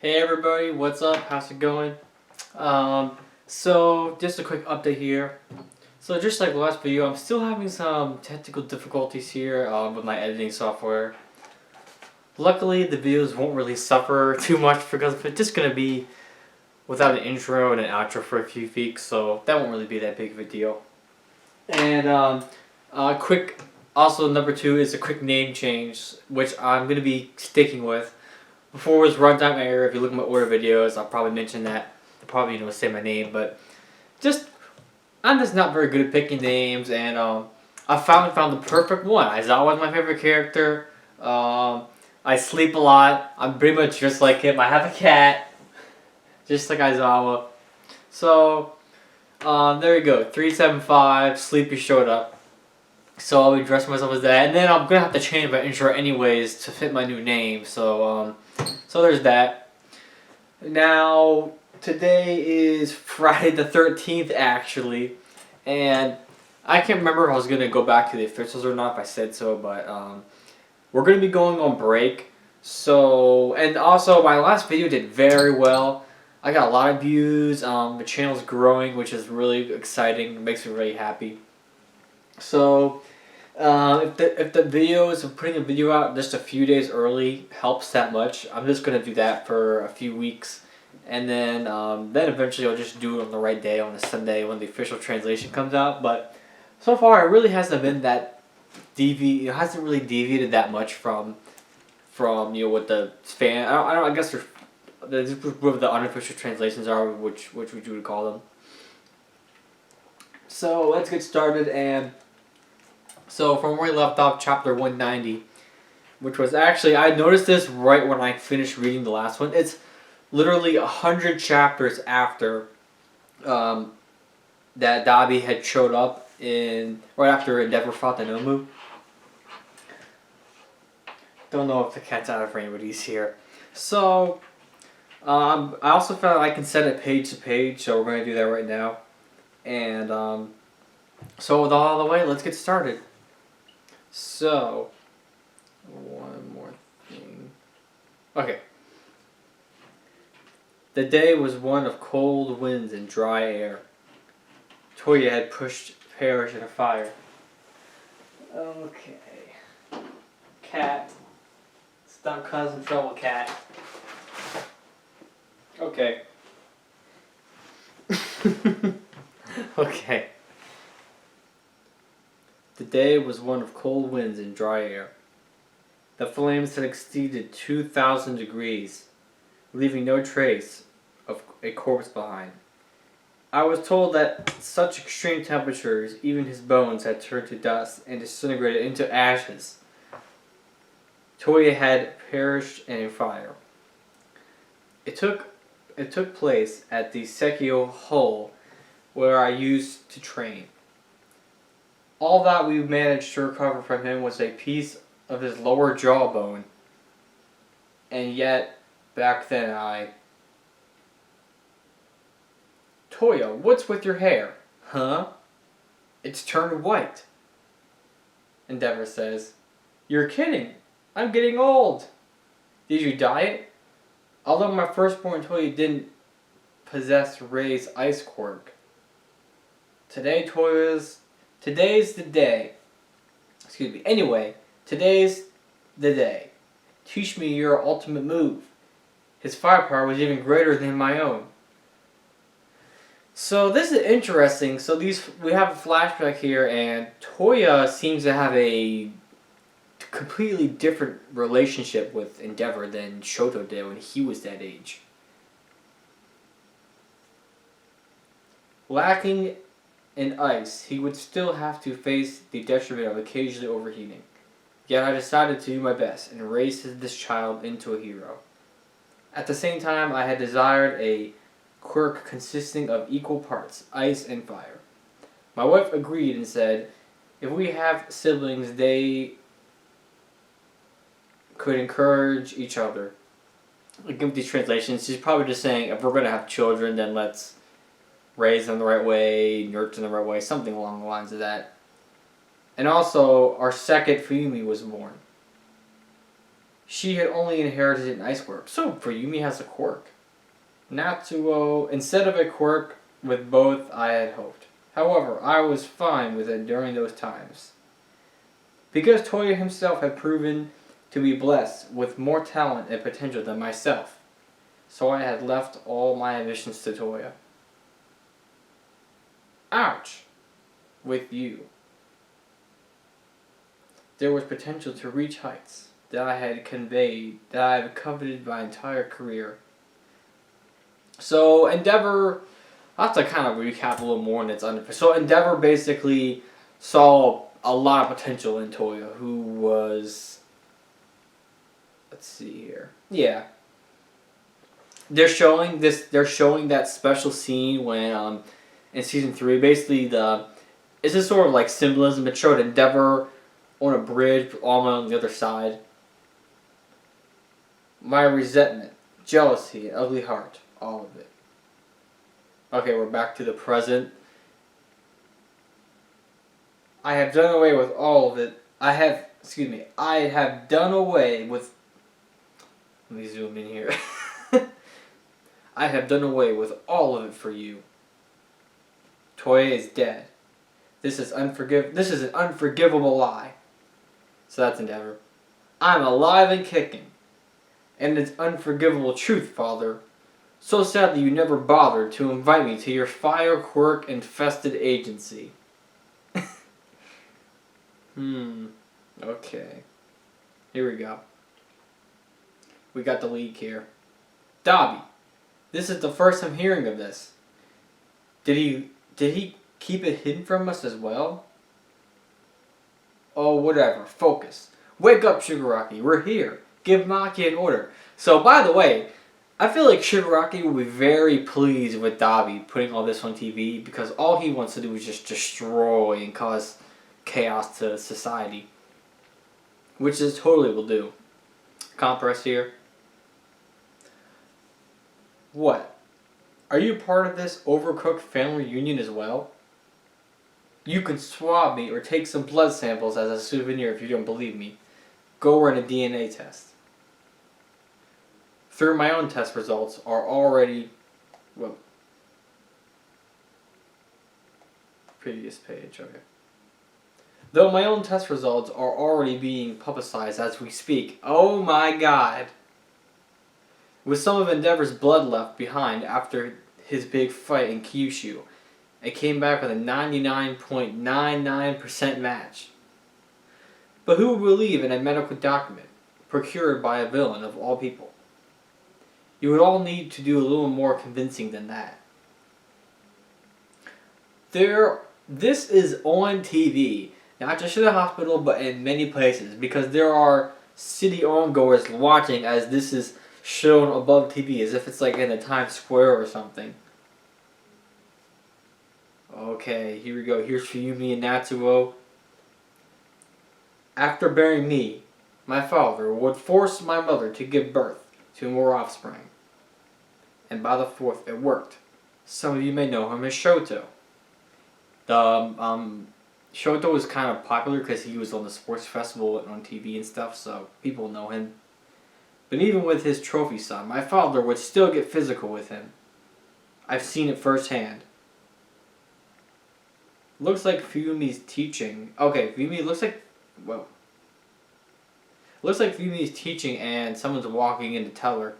Hey everybody, what's up? How's it going? So just a quick update here. So just like the last video, I'm still having some technical difficulties here with my editing software. Luckily, the videos won't really suffer too much because it's just gonna be without an intro and an outro for a few weeks, so that won't really be that big of a deal. And also number two is a quick name change, which I'm gonna be sticking with. Before it was runtime error. If you look at my order videos, I'll probably mention that. I'll probably say my name, but I'm just not very good at picking names, and I finally found the perfect one. Aizawa's my favorite character. I sleep a lot. I'm pretty much just like him. I have a cat, just like Aizawa. So there you go. 375. Sleepy showed up. So I'll be dressing myself as that, and then I'm gonna have to change my intro anyways to fit my new name. So there's that. Now today is Friday the 13th actually, and I can't remember if I was gonna go back to the officials or not if I said so, but we're gonna be going on break. So and also my last video did very well. I got a lot of views. The channel's growing, which is really exciting. It makes me really happy. So. If the videos of putting a video out just a few days early helps that much, I'm just gonna do that for a few weeks, and then eventually I'll just do it on the right day on a Sunday when the official translation comes out. But so far, it really hasn't been that It hasn't really deviated that much from what the fan. I guess what the unofficial translations are, which would you would call them. So let's get started and. So from where we left off, chapter 190, which was actually, I noticed this right when I finished reading the last one. It's literally 100 chapters after that Dabi had showed up right after Endeavor fought the Nomu. Don't know if the cat's out of frame, but he's here. So, I also found I can set it page to page, so we're going to do that right now. And, so with all the way, let's get started. So, one more thing. Okay. The day was one of cold winds and dry air. Touya had pushed Parrish in a fire. Okay. Cat. Stop causing trouble, cat. Okay. Okay. The day was one of cold winds and dry air. The flames had exceeded 2,000 degrees, leaving no trace of a corpse behind. I was told that such extreme temperatures, even his bones had turned to dust and disintegrated into ashes. Touya had perished in a fire. It took place at the Sekio hole where I used to train. All that we managed to recover from him was a piece of his lower jawbone. And yet, back then Touya, what's with your hair? Huh? It's turned white. Endeavor says, You're kidding. I'm getting old. Did you dye it? Although my firstborn Touya didn't possess Ray's ice quirk. Today's the day. Excuse me. Anyway, today's the day. Teach me your ultimate move. His firepower was even greater than my own. So this is interesting. So we have a flashback here, and Touya seems to have a completely different relationship with Endeavor than Shoto did when he was that age. Lacking in ice, he would still have to face the detriment of occasionally overheating. Yet I decided to do my best and raise this child into a hero. At the same time, I had desired a quirk consisting of equal parts, ice and fire. My wife agreed and said, if we have siblings, they could encourage each other. Like with these translations, she's probably just saying, if we're going to have children, then let's raise them the right way, nurture them the right way, something along the lines of that. And also, our second Fumi was born. she had only inherited an ice quirk. So Fuyumi has a quirk. Natsuo, instead of a quirk with both, I had hoped. However, I was fine with it during those times. Because Touya himself had proven to be blessed with more talent and potential than myself. So I had left all my ambitions to Touya. Ouch! With you. There was potential to reach heights that I had coveted my entire career. So Endeavor, I have to kind of recap a little more in its under. So Endeavor basically saw a lot of potential in Touya, who was, let's see here, yeah. They're showing that special scene when in season 3, basically it's just sort of like symbolism. It showed Endeavor on a bridge, all on the other side. My resentment, jealousy, and ugly heart, all of it. Okay, we're back to the present. I have done away with all of it. I have done away with... Let me zoom in here. I have done away with all of it for you. Touya is dead. This is an unforgivable lie. So that's Endeavor. I'm alive and kicking. And it's unforgivable truth, Father. So sad that you never bothered to invite me to your fire quirk infested agency. Okay. Here we go. We got the leak here. Dabi. This is the first I'm hearing of this. Did he keep it hidden from us as well? Oh, whatever. Focus. Wake up, Shigaraki. We're here. Give Maki an order. So, by the way, I feel like Shigaraki will be very pleased with Dabi putting all this on TV, because all he wants to do is just destroy and cause chaos to society. Which this totally will do. Compress here. What? Are you part of this overcooked family reunion as well? You can swab me or take some blood samples as a souvenir if you don't believe me. Go run a DNA test. Through my own test results are already... Well... Previous page, okay. Though my own test results are already being publicized as we speak. Oh my god! With some of Endeavor's blood left behind after his big fight in Kyushu, it came back with a 99.99% match. But who would believe in a medical document procured by a villain of all people? You would all need to do a little more convincing than that. This is on TV, not just in the hospital, but in many places, because there are city ongoers watching as this is shown above TV, as if it's like in the Times Square or something. Okay, here we go. Here's Fuyumi and Natsuo. After bearing me, my father would force my mother to give birth to more offspring. And by the fourth, it worked. Some of you may know him as Shoto. Shoto was kind of popular because he was on the sports festival and on TV and stuff, so people know him. But even with his trophy son, my father would still get physical with him. I've seen it firsthand. Looks like Fuyumi's teaching. Okay, Fuyumi looks like... Whoa. Looks like Fuyumi's teaching and someone's walking in to tell her.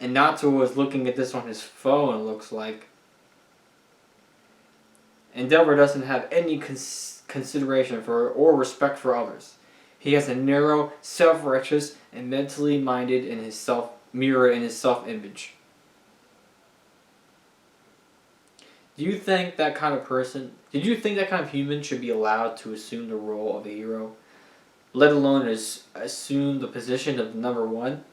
And Natsuo is looking at this on his phone, it looks like. Endeavor doesn't have any consideration for or respect for others. He has a narrow, self-righteous, and mentally minded in his self-image. Did you think that kind of human should be allowed to assume the role of a hero? Let alone assume the position of number one?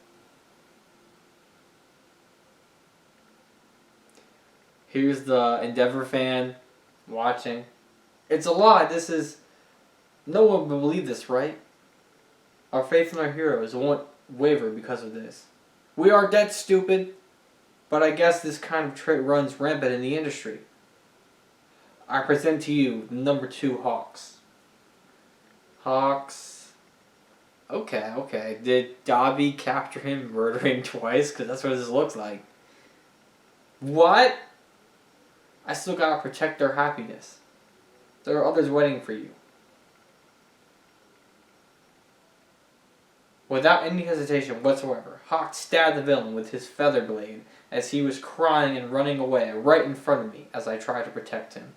Here's the Endeavor fan watching. It's a lie. No one will believe this, right? Our faith in our heroes won't waver because of this. We are dead stupid, but I guess this kind of trait runs rampant in the industry. I present to you number 2 Hawks. Hawks. Okay. Did Dabi capture him, murder him twice? Because that's what this looks like. What? I still gotta protect their happiness. There are others waiting for you. Without any hesitation whatsoever, Hawk stabbed the villain with his feather blade as he was crying and running away right in front of me as I tried to protect him.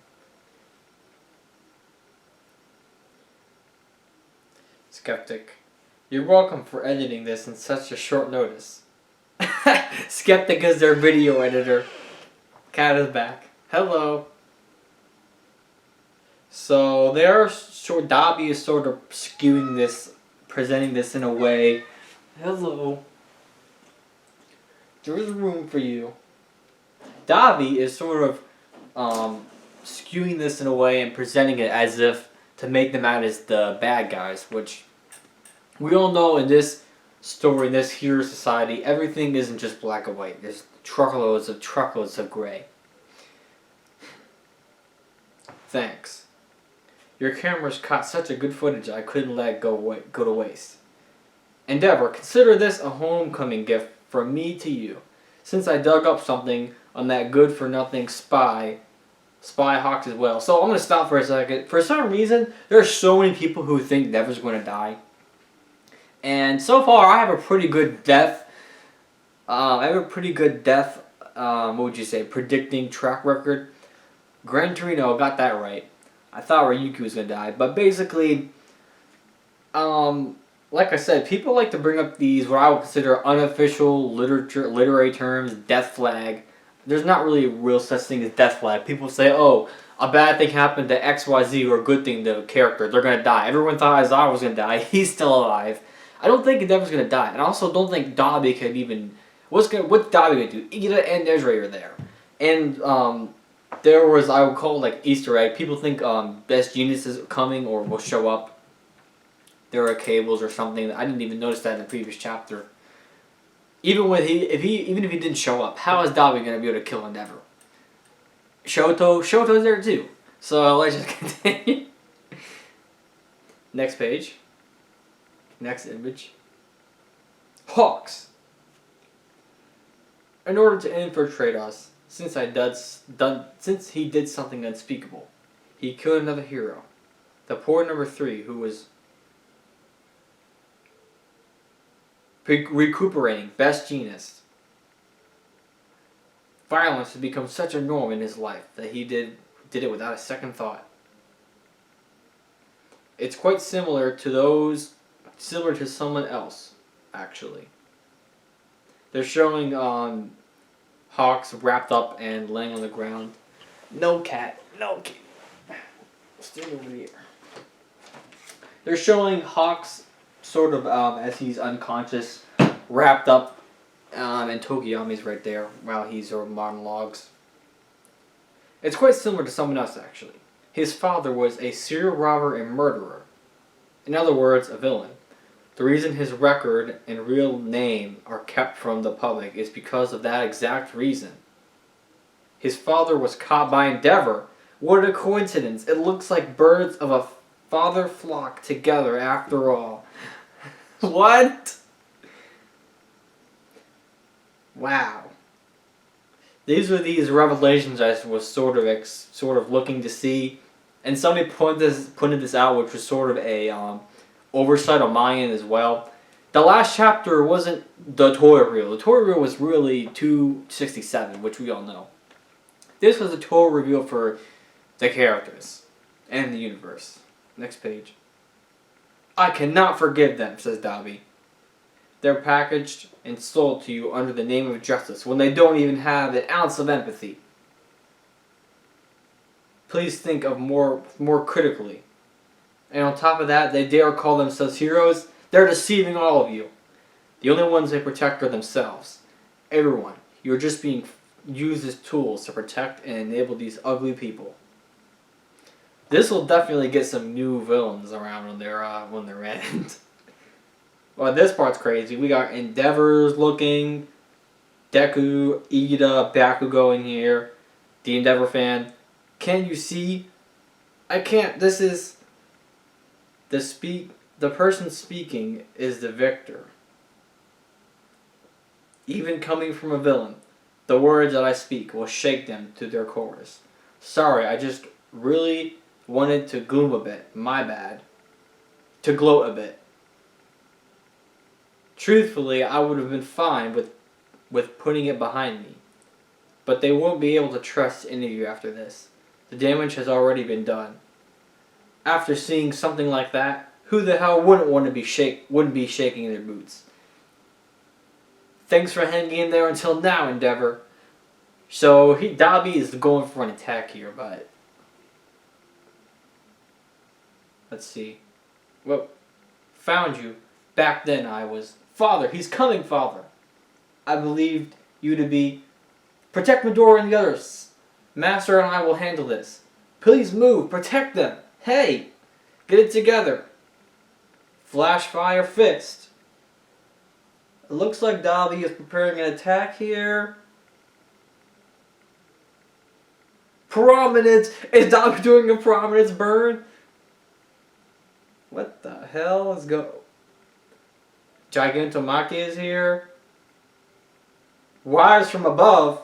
Skeptic, you're welcome for editing this in such a short notice. Skeptic is their video editor. Cat is back. Hello. So Dabi is sort of skewing this, presenting this in a way. Hello. There is room for you. Dabi is sort of skewing this in a way and presenting it as if to make them out as the bad guys, which we all know in this story, in this hero society, everything isn't just black and white. There's truckloads of gray. Thanks. Your cameras caught such a good footage I couldn't let it go to waste. Endeavor, consider this a homecoming gift from me to you. Since I dug up something on that good-for-nothing spy Hawk as well. So I'm going to stop for a second. For some reason, there are so many people who think Endeavor's going to die. And so far, I have a pretty good death. What would you say, predicting track record. Gran Torino got that right. I thought Ryuki was going to die. But basically, like I said, people like to bring up these, what I would consider unofficial literary terms, death flag. There's not really a real such thing as death flag. People say, oh, a bad thing happened to XYZ or a good thing to a character. They're going to die. Everyone thought Aizawa was going to die. He's still alive. I don't think Endeavor's going to die. And I also don't think Dabi could even... What's Dabi going to do? Ida and Desiree are there. And there was, I would call it like Easter egg. People think Best Genius is coming or will show up. There are cables or something. I didn't even notice that in the previous chapter. Even if he didn't show up, how is Dabi going to be able to kill Endeavor? Shoto's there too. So let's just continue. Next page. Next image. Hawks. In order to infiltrate us, since he did something unspeakable, he killed another hero, the poor number 3, who was recuperating, Best Genius. Violence had become such a norm in his life that he did it without a second thought. It's quite similar to someone else, actually. They're showing Hawks wrapped up and laying on the ground. No cat. Stay over here. They're showing Hawks sort of as he's unconscious, wrapped up, and Tokiyami's right there while he's monologues. It's quite similar to someone else, actually. His father was a serial robber and murderer. In other words, a villain. The reason his record and real name are kept from the public is because of that exact reason. His father was caught by Endeavor. What a coincidence. It looks like birds of a father flock together after all. What? Wow. These were these revelations I was sort of looking to see. And somebody pointed this out, which was sort of a oversight on my end as well. The last chapter wasn't the toy reveal. The toy reveal was really 267, which we all know. This was a toy reveal for the characters and the universe. Next page. I cannot forgive them, says Dabi. They're packaged and sold to you under the name of justice when they don't even have an ounce of empathy. Please think of more critically. And on top of that, they dare call themselves heroes. They're deceiving all of you. The only ones they protect are themselves. Everyone. You're just being used as tools to protect and enable these ugly people. This will definitely get some new villains around when they're end. Well, this part's crazy. We got Endeavors looking, Deku, Ida, Bakugo in here, the Endeavor fan. Can you see? I can't. This is the the person speaking is the victor. Even coming from a villain, the words that I speak will shake them to their cores. Sorry, I just really wanted to gloom a bit. My bad. To gloat a bit. Truthfully, I would have been fine with putting it behind me. But they won't be able to trust any of you after this. The damage has already been done. After seeing something like that, who the hell wouldn't be shaking their boots? Thanks for hanging in there until now, Endeavor. So Dabi is going for an attack here, but let's see. Well, found you. Back then I was Father. He's coming, Father. I believed you to be. Protect Medora and the others. Master and I will handle this. Please move. Protect them. Hey, get it together. Flash fire fist. It looks like Dabi is preparing an attack here. Prominence! Is Dabi doing a prominence burn? What the hell? Let's go. Gigantomachia is here. Wires from above.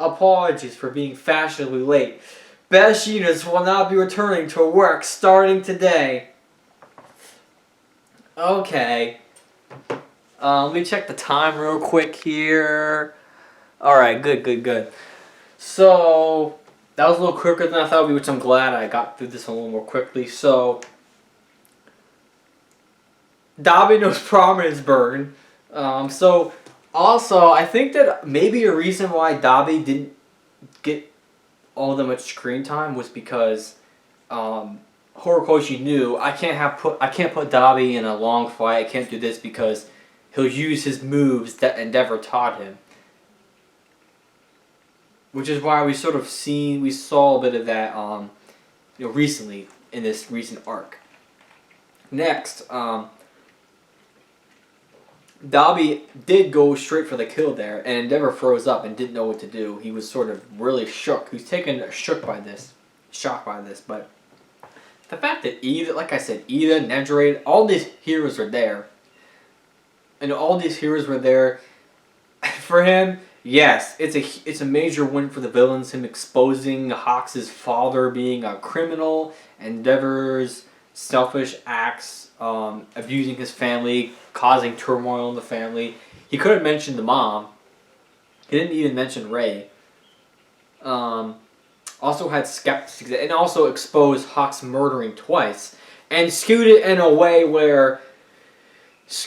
Apologies for being fashionably late. Best units will not be returning to work starting today. Okay. Let me check the time real quick here. Alright, good. So, that was a little quicker than I thought it would be, which I'm glad I got through this a little more quickly. So, Dabi knows prominence burn. Also, I think that maybe a reason why Dabi didn't get all that much screen time was because Horikoshi knew I can't put Dabi in a long fight. I can't do this because he'll use his moves that Endeavor taught him. Which is why we saw a bit of that recently in this recent arc. Next, Dabi did go straight for the kill there, and Endeavor froze up and didn't know what to do. He was sort of really shook. He was taken shocked by this, but the fact that Ida, Nedrede, all these heroes are there, and all these heroes were there for him. Yes, it's a major win for the villains. Him exposing Hawks' father being a criminal, Endeavor's selfish acts, abusing his family, causing turmoil in the family. He could have mentioned the mom. He didn't even mention Ray. Also had skeptics, and also exposed Hawks murdering twice, and skewed it in a way where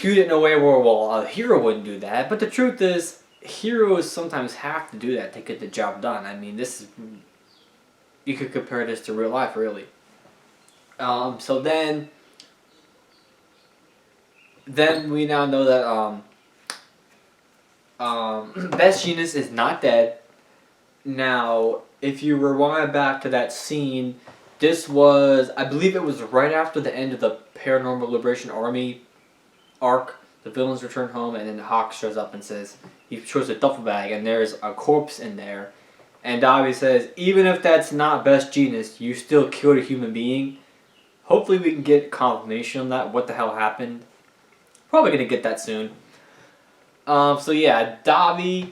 well, a hero wouldn't do that. But the truth is, heroes sometimes have to do that to get the job done. I mean, you could compare this to real life, really. So then we now know that Best Genius is not dead. Now, if you rewind back to that scene, I believe it was right after the end of the Paranormal Liberation Army arc. The villains return home, and then Hawk shows up and he shows a duffel bag, and there's a corpse in there. And Dabi says, even if that's not Best Genius, you still killed a human being. Hopefully we can get confirmation on that, what the hell happened. Probably going to get that soon. So yeah, Dabi,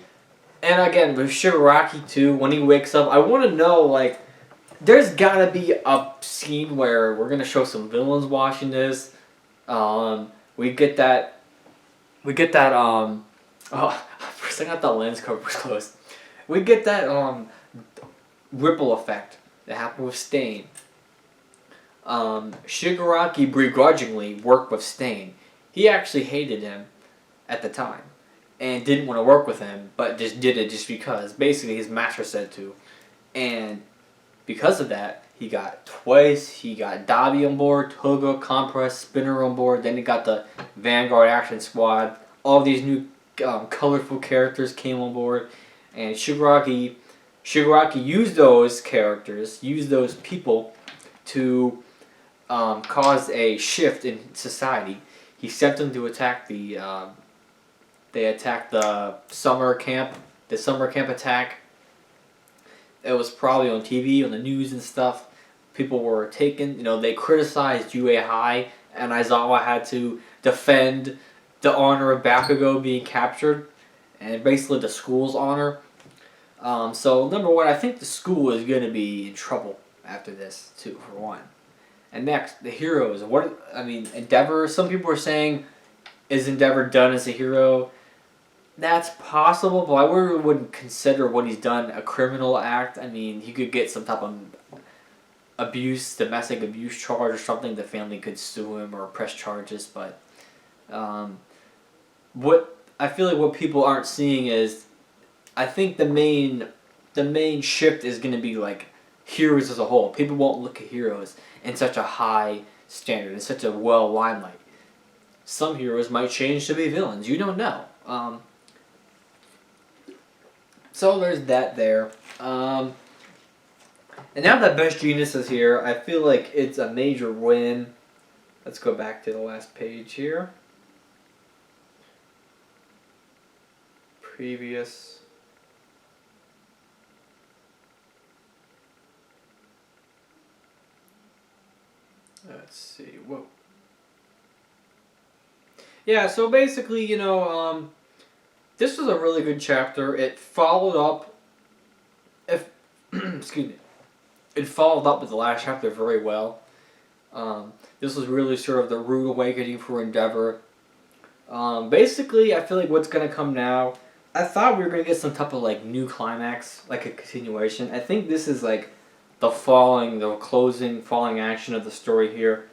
and again, with Shigaraki too, when he wakes up, I want to know, there's got to be a scene where we're going to show some villains watching this. We get that, oh, for a second I thought lens cover was closed. We get that, ripple effect that happened with Stain. Shigaraki begrudgingly worked with Stain. He actually hated him at the time and didn't want to work with him, but just did it just because. Basically, his master said to. And because of that, he got Dabi on board, Toga, Compress, Spinner on board, then he got the Vanguard Action Squad. All these new colorful characters came on board, and Shigaraki used those characters, used those people to cause a shift in society. He sent them to attack they attacked the summer camp attack. It was probably on TV, on the news and stuff. people were taken. They criticized UA High, and Aizawa had to defend the honor of Bakugo being captured, and basically the school's honor. So number one, I think the school is going to be in trouble after this too, for one. And next, the heroes. Endeavor. Some people are saying, is Endeavor done as a hero? That's possible, but I really wouldn't consider what he's done a criminal act. He could get some type of domestic abuse charge or something. The family could sue him or press charges. But what I feel like what people aren't seeing is, I think the main shift is going to be like heroes as a whole. People won't look at heroes in such a high standard, in such a well limelight. Some heroes might change to be villains. You don't know. So there's that there. And now that Best Genius is here, I feel like it's a major win. Let's go back to the last page here. Previous. Let's see. Whoa. Yeah, so basically, this was a really good chapter. It followed up, excuse me, it followed up with the last chapter very well. This was really sort of the rude awakening for Endeavor. Basically, I feel like what's gonna come now, I thought we were gonna get some type of like new climax, like a continuation. I think this is like the closing, falling action of the story here.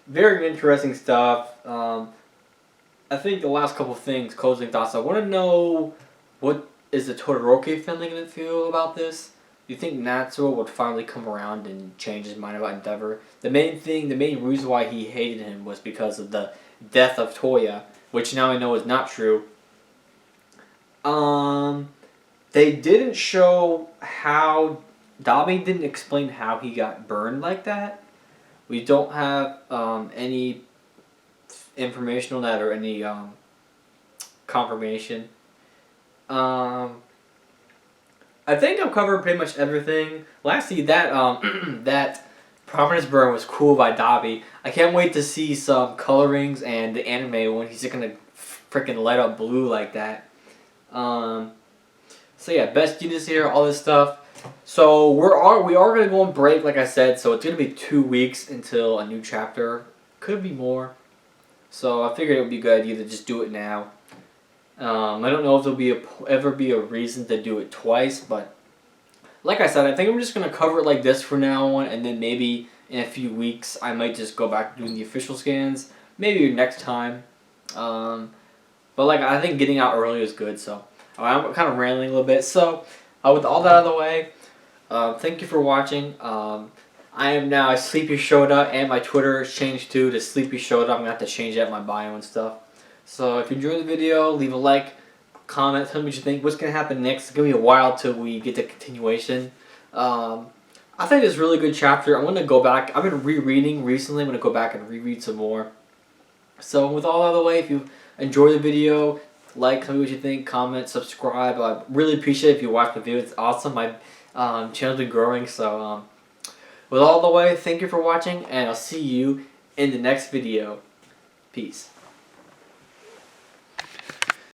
Very interesting stuff. I think the last couple things, closing thoughts, I want to know, what is the Todoroki family going to feel about this? Do you think Natsuo would finally come around and change his mind about Endeavor? The main reason why he hated him was because of the death of Touya, which now I know is not true. They didn't show how, Dabi didn't explain how he got burned like that. We don't have any information on that or any confirmation. I think I've covered pretty much everything. Lastly, that that prominence burn was cool by Dabi. I can't wait to see some colorings and the anime when he's just gonna freaking light up blue like that. So yeah, Best Genius here, all this stuff. So we are gonna go on break, like I said. So it's gonna be 2 weeks until a new chapter. Could be more. So I figured it would be a good idea to just do it now. I don't know if there'll ever be a reason to do it twice, but like I said, I think I'm just gonna cover it like this from now on, and then maybe in a few weeks I might just go back to doing the official scans. Maybe next time. But like I think getting out early is good. So I'm kind of rambling a little bit. So with all that out of the way, thank you for watching. I am now Sleepy Shoda, and my Twitter is changed too to Sleepy Shoda. I'm gonna have to change that in my bio and stuff. So if you enjoyed the video, leave a like, comment, tell me what you think. What's gonna happen next? It's gonna be a while till we get the continuation. I think it's a really good chapter. I'm gonna go back. I've been rereading recently. I'm gonna go back and reread some more. So with all out of the way, if you enjoyed the video, like, tell me what you think, comment, subscribe. I really appreciate it if you watch the video. It's awesome. My channel's been growing. So with all the way, thank you for watching, and I'll see you in the next video. Peace.